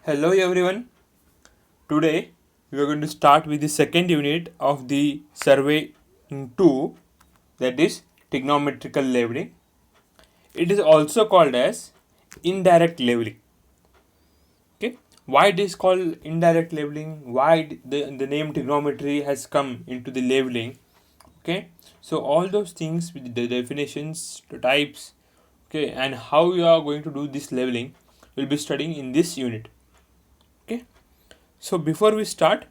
Hello everyone. Today we are going to start with the second unit of the survey 2, that is trigonometrical leveling. It is also called as indirect leveling. Okay. Why it is called indirect leveling? Why the name trigonometry has come into the leveling? Okay. So all those things with the definitions, the types, okay, and how you are going to do this leveling will be studying in this unit. Okay. So before we start,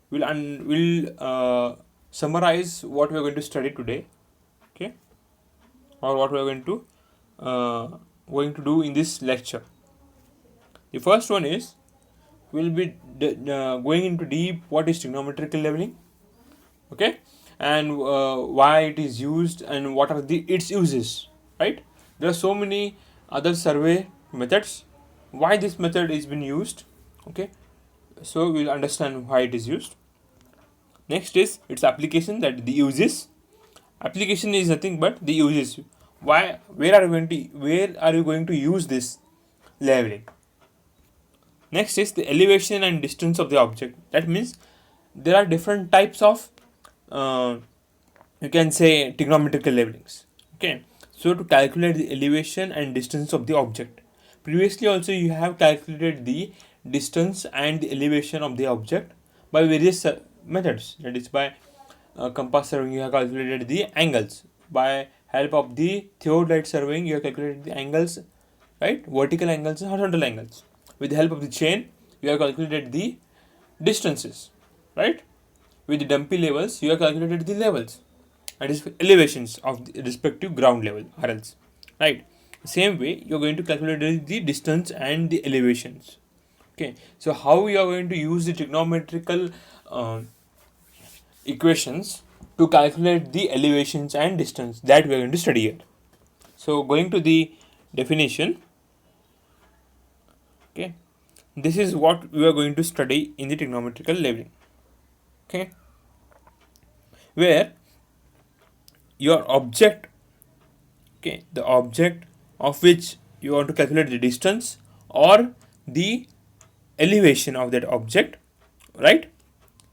we'll summarize what we are going to study today, okay, or what we are uh, going to do in this lecture. The first one is we'll be going into deep what is trigonometrical leveling, okay, and why it is used and what are the its uses. Right? There are so many other survey methods. Why this method is being used? Okay, so we'll understand why it is used. Next is its application, that the uses. Application is nothing but the uses. Why? Where are you going to use this leveling? Next is the elevation and distance of the object. That means there are different types of uh, you can say trigonometrical levelings. Okay, so to calculate the elevation and distance of the object, previously also you have calculated the distance and the elevation of the object by various methods. That is by compass surveying you have calculated the angles. By help of the theodolite surveying you have calculated the angles, right? Vertical angles and horizontal angles. With the help of the chain you have calculated the distances, right? With the dumpy levels you have calculated the levels, that is elevations of the respective ground level RLs, right? Same way you are going to calculate the distance and the elevations. Okay, so how we are going to use the trigonometrical equations to calculate the elevations and distance, that we are going to study here. So going to the definition, okay, this is what we are going to study in the trigonometrical leveling. Okay, where your object, okay, the object of which you want to calculate the distance or the elevation of that object, right?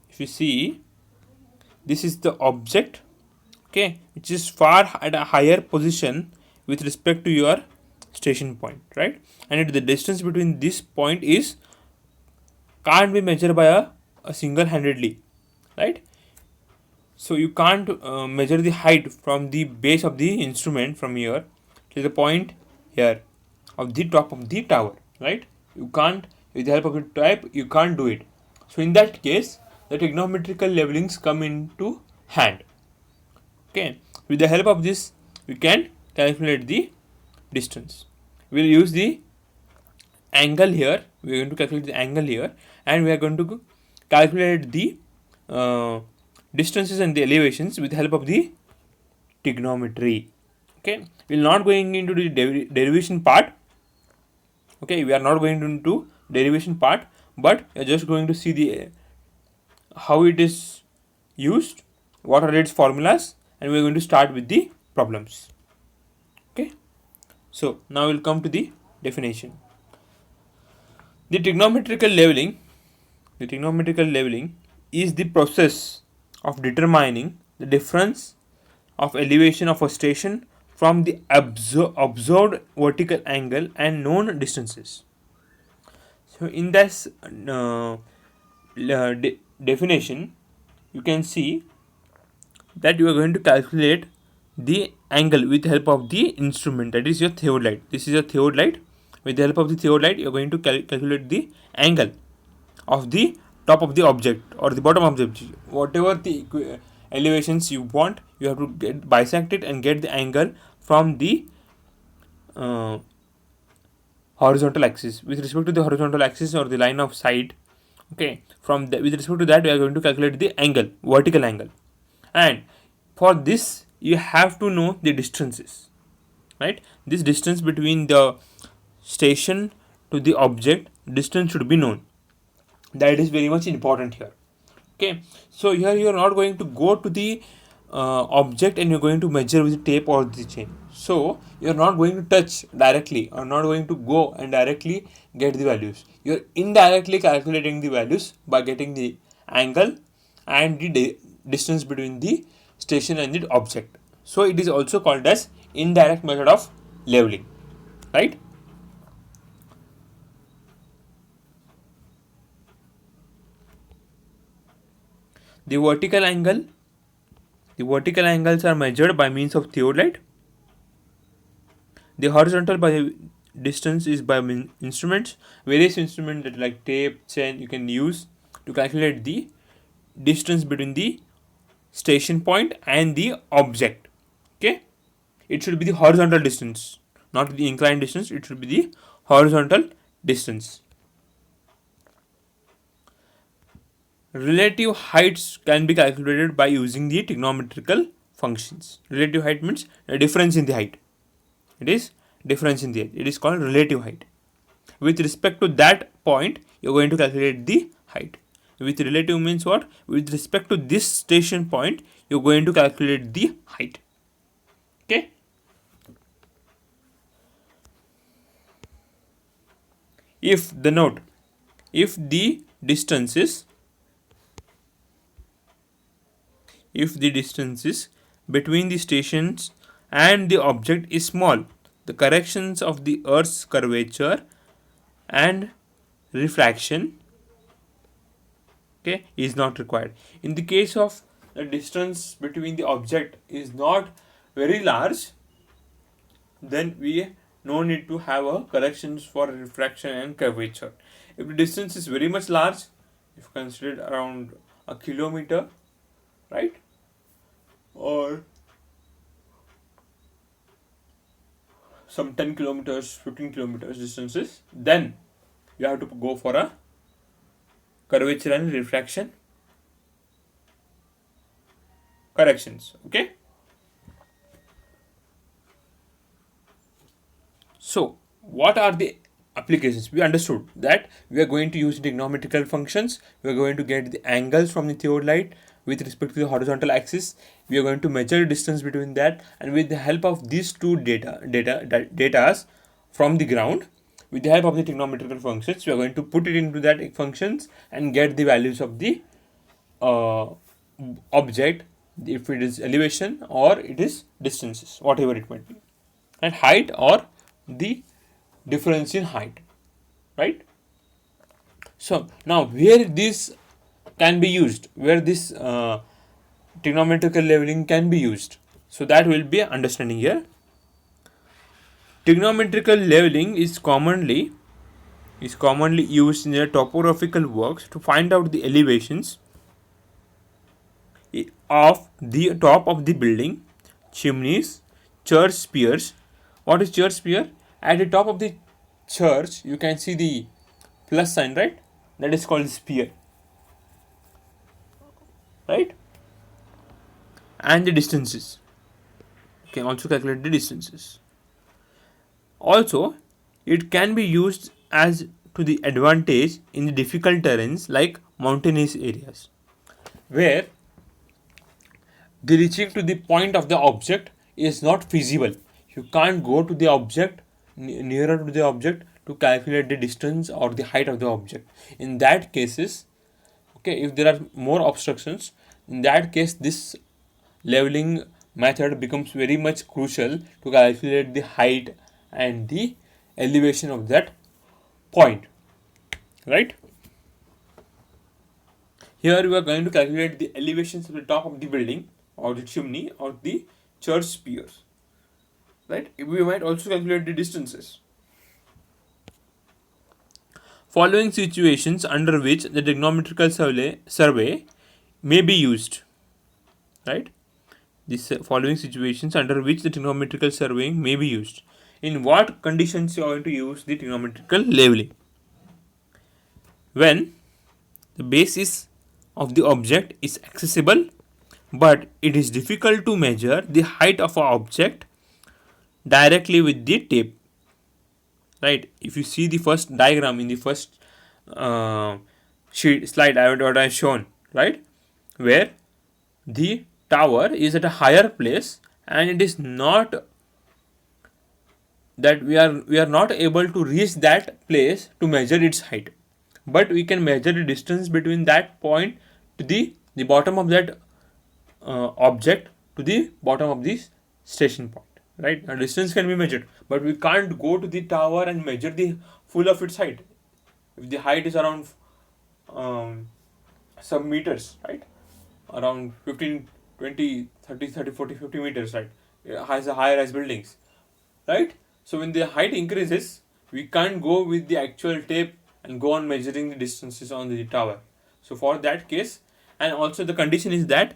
If you see, this is the object, okay, which is far at a higher position with respect to your station point, right? And the distance between this point is can't be measured by a single handedly, right? So you can't measure the height from the base of the instrument from here to the point here of the top of the tower, right? You can't, with the help of the type you can't do it. So in that case the trigonometrical levelings come into hand. Okay, with the help of this we can calculate the distance. We'll use the angle here. We are going to calculate the angle here, and we are going to calculate the uh, distances and the elevations with the help of the trigonometry. Okay, we are not going into the derivation part. Okay, we are not going into derivation part, but we are just going to see the how it is used, what are its formulas, and we are going to start with the problems. Okay, so now we'll come to the definition. The trigonometrical leveling, the trigonometrical leveling is the process of determining the difference of elevation of a station from the observed vertical angle and known distances. So in this definition, you can see that you are going to calculate the angle with the help of the instrument, that is your theodolite. This is a theodolite. With the help of the theodolite you are going to calculate the angle of the top of the object or the bottom of the object. Whatever the elevations you want, you have to bisect it and get the angle from the uh, horizontal axis. With respect to the horizontal axis or the line of sight, okay, with respect to that we are going to calculate the angle, vertical angle, and for this you have to know the distances, right? This distance between the station to the object, distance should be known. That is very much important here. Okay, so here you are not going to go to the object and you're going to measure with the tape or the chain. So you're not going to touch directly or not going to go and directly get the values. You're indirectly calculating the values by getting the angle and the distance between the station and the object. So it is also called as indirect method of leveling, right? The vertical angle, the vertical angles are measured by means of theodolite. The horizontal by distance is by instruments. Various instruments that like tape, chain you can use to calculate the distance between the station point and the object. Okay, it should be the horizontal distance, not the inclined distance. It should be the horizontal distance. Relative heights can be calculated by using the trigonometrical functions. Relative height means a difference in the height. It is difference in the height. It is called relative height. With respect to that point, you are going to calculate the height. With relative means what? With respect to this station point, you are going to calculate the height. Okay. If the note, if the distance is between the stations and the object is small, the corrections of the earth's curvature and refraction, okay, is not required. In the case of the distance between the object is not very large, then we no need to have a corrections for refraction and curvature. If the distance is very much large, if considered around a kilometer, right, or some 10 kilometers, 15 kilometers distances, then you have to go for a curvature and refraction corrections. Okay. So what are the applications? We understood that we are going to use trigonometrical functions. We are going to get the angles from the theodolite with respect to the horizontal axis. We are going to measure distance between that, and with the help of these two data from the ground, with the help of the trigonometrical functions, we are going to put it into that functions and get the values of the object, if it is elevation or it is distances, whatever it might be, and height or the difference in height, right? So now where this can be used, where this trigonometrical leveling can be used, so that will be understanding here. Trigonometrical leveling is commonly used in the topographical works to find out the elevations of the top of the building, chimneys, church spires. What is church spire? At the top of the church, you can see the plus sign, right? That is called spire, right? And the distances. You can also calculate the distances. Also, it can be used as to the advantage in the difficult terrains like mountainous areas, where the reaching to the point of the object is not feasible. You can't go to the object, nearer to the object, to calculate the distance or the height of the object. In that cases, okay, if there are more obstructions, in that case this leveling method becomes very much crucial to calculate the height and the elevation of that point, right? Here we are going to calculate the elevations of the top of the building or the chimney or the church spires, right? We might also calculate the distances. Following situations under which the trigonometrical survey may be used, right? These following situations under which the trigonometrical surveying may be used. In what conditions you are going to use the trigonometrical leveling? When the basis of the object is accessible, but it is difficult to measure the height of an object directly with the tape, right? If you see the first diagram in the first slide what I have shown, right, where the tower is at a higher place, and it is not that we are not able to reach that place to measure its height, but we can measure the distance between that point to the bottom of that object to the bottom of this station point, right? A distance can be measured, but we can't go to the tower and measure the full of its height. If the height is around some meters, right, around 15, 20, 30, 30, 40, 50 meters, right, it has a higher rise buildings, right? So when the height increases, we can't go with the actual tape and go on measuring the distances on the tower. So for that case, and also the condition is that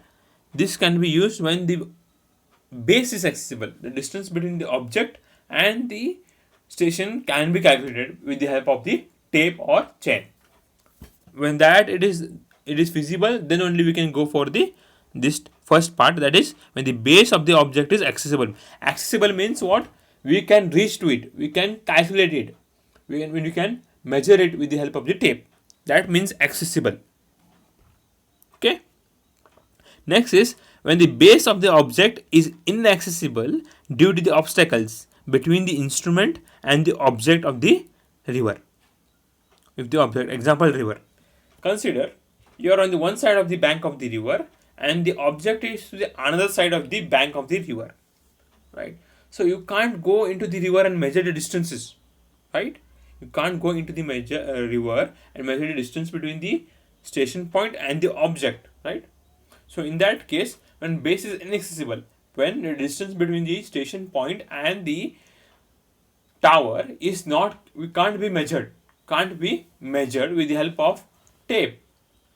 this can be used when the base is accessible. The distance between the object and the station can be calculated with the help of the tape or chain. When that it is feasible, then only we can go for the this first part, that is when the base of the object is accessible. Accessible means what? We can reach to it, we can calculate it, we can measure it with the help of the tape. That means accessible. Okay. Next is when the base of the object is inaccessible due to the obstacles between the instrument and the object of the river. If the object, example river, consider you are on the one side of the bank of the river and the object is to the another side of the bank of the river, right? So you can't go into the river and measure the distances, right? You can't go into the river and measure the distance between the station point and the object, right? So in that case, when base is inaccessible, when the distance between the station point and the tower is not, we can't be measured with the help of tape,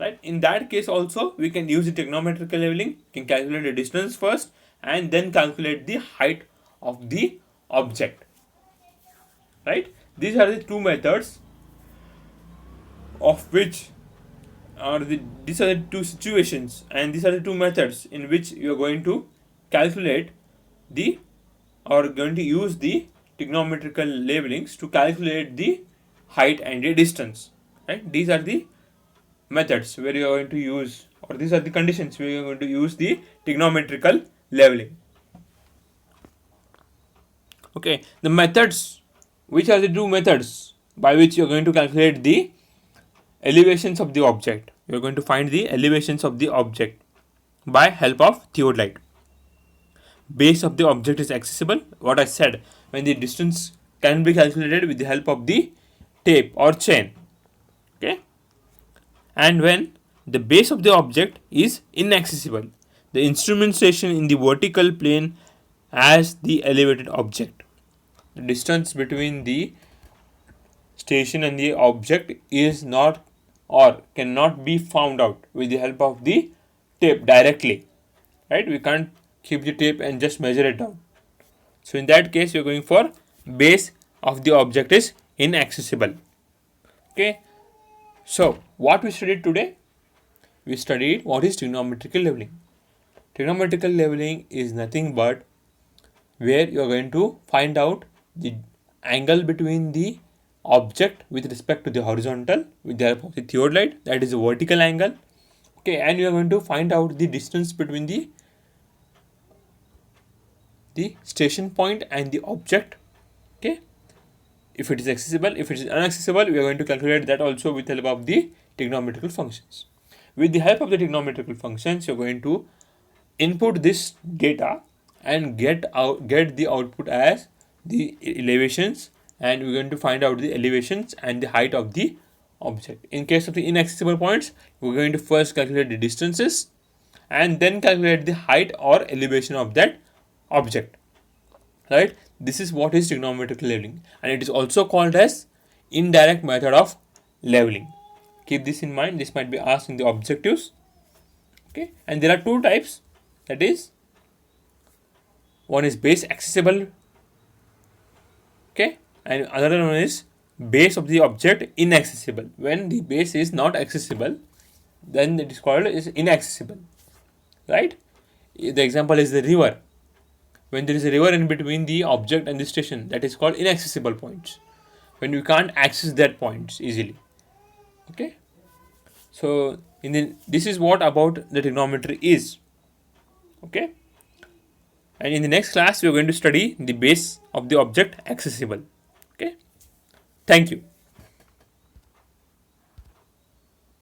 right? In that case also we can use the trigonometrical leveling, can calculate the distance first and then calculate the height of the object, right? These are the two methods of which these are the two situations, and these are the two methods in which you are going to calculate the, or going to use the trigonometrical labelings to calculate the height and the distance, right? These are the methods where you are going to use, or these are the conditions where you are going to use the trigonometrical leveling. Okay, the methods, which are the two methods by which you are going to calculate the elevations of the object. You are going to find the elevations of the object by help of theodolite. Base of the object is accessible, what I said, when the distance can be calculated with the help of the tape or chain. Okay, and when the base of the object is inaccessible, the instrument station in the vertical plane as the elevated object. The distance between the station and the object is not or cannot be found out with the help of the tape directly, right? We can't keep the tape and just measure it down. So in that case we are going for base of the object is inaccessible. Okay, so what we studied today? We studied what is trigonometrical leveling. Trigonometrical leveling is nothing but where you are going to find out the angle between the object with respect to the horizontal with the help of the theodolite, that is a vertical angle. Okay, and you are going to find out the distance between the station point and the object. Okay, if it is accessible, if it is inaccessible, we are going to calculate that also with the help of the trigonometrical functions. With the help of the trigonometrical functions, you are going to input this data and get the output as the elevations, and we're going to find out the elevations and the height of the object. In case of the inaccessible points, we're going to first calculate the distances and then calculate the height or elevation of that object, right? This is what is trigonometrical leveling, and it is also called as indirect method of leveling. Keep this in mind, this might be asked in the objectives. Okay, and there are two types, that is, one is base accessible, okay, and another one is base of the object inaccessible. When the base is not accessible, then it is called is inaccessible, right? The example is the river. When there is a river in between the object and the station, that is called inaccessible points, when you can't access that points easily. Okay, so this is what about the trigonometry is. Okay, and in the next class we are going to study the base of the object accessible. Okay, thank you.